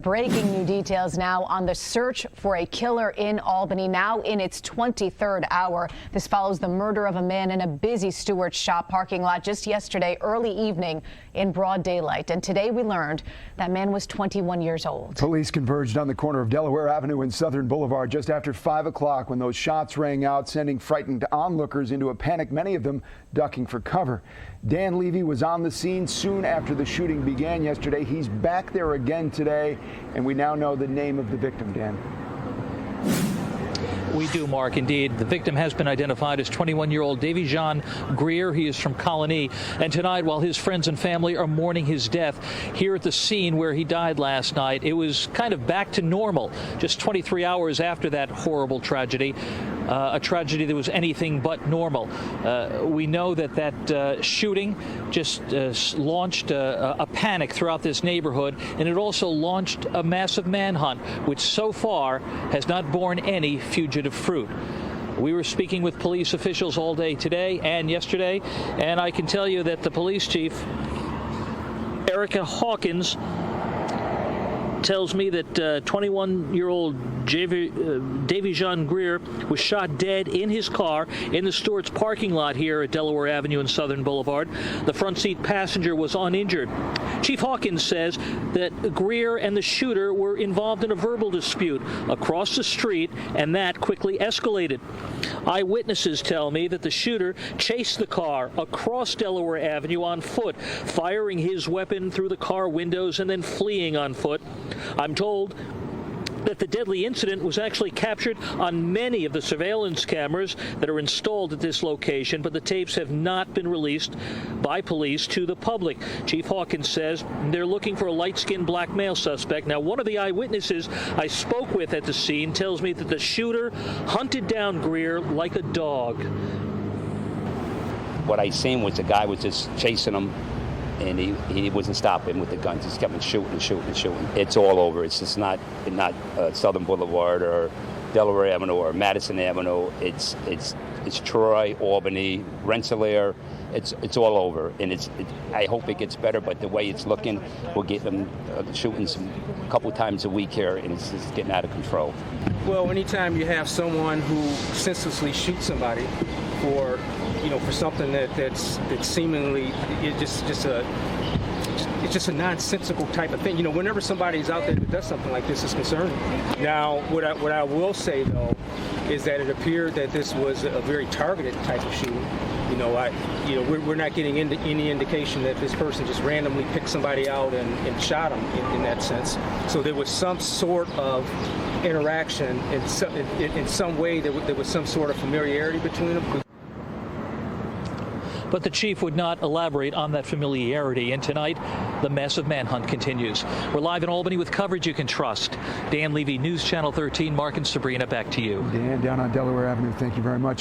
Breaking new details now on the search for a killer in Albany, now in its 23rd hour. This follows the murder of a man in a busy Stewart shop parking lot just yesterday early evening in broad daylight. And today we learned that man was 21 years old. Police converged on the corner of Delaware Avenue and Southern Boulevard just after 5 o'clock when those shots rang out, sending frightened onlookers into a panic, many of them ducking for cover. Dan Levy was on the scene soon after the shooting began yesterday. He's back there again today, and we now know the name of the victim, Dan. We do, Mark, indeed. The victim has been identified as 21-year-old Davy John Greer. He is from Colony. And tonight, while his friends and family are mourning his death, here at the scene where he died last night, it was kind of back to normal just 23 hours after that horrible tragedy. A tragedy that was anything but normal. We know that shooting just launched a panic throughout this neighborhood, and it also launched a massive manhunt, which so far has not borne any fugitive fruit. We were speaking with police officials all day today and yesterday, and I can tell you that the police chief, Erica Hawkins, tells me that 21-year-old Davy John Greer was shot dead in his car in the Stewart's parking lot here at Delaware Avenue and Southern Boulevard. The front seat passenger was uninjured. Chief Hawkins says that Greer and the shooter were involved in a verbal dispute across the street, and that quickly escalated. Eyewitnesses tell me that the shooter chased the car across Delaware Avenue on foot, firing his weapon through the car windows and then fleeing on foot. I'm told that the deadly incident was actually captured on many of the surveillance cameras that are installed at this location, but the tapes have not been released by police to the public. Chief Hawkins says they're looking for a light-skinned black male suspect. Now, one of the eyewitnesses I spoke with at the scene tells me that the shooter hunted down Greer like a dog. What I seen was the guy was just chasing him, and he wasn't stopping with the guns. He just kept shooting and shooting and shooting. It's all over. It's just not Southern Boulevard or Delaware Avenue or Madison Avenue. It's Troy, Albany, Rensselaer. It's all over, and I hope it gets better. But the way it's looking, we'll get them shooting a couple times a week here, and it's just getting out of control. Well, anytime you have someone who senselessly shoots somebody for something that's seemingly it's just a nonsensical type of thing. Whenever somebody's out there that does something like this, is concerning. Now, what I will say though is that it appeared that this was a very targeted type of shooting. We're not getting any indication that this person just randomly picked somebody out and shot them in that sense. So there was some sort of interaction in some way. There was some sort of familiarity between them. But the chief would not elaborate on that familiarity. And tonight, the massive manhunt continues. We're live in Albany with coverage you can trust. Dan Levy, News Channel 13. Mark and Sabrina, back to you. Dan, down on Delaware Avenue, thank you very much.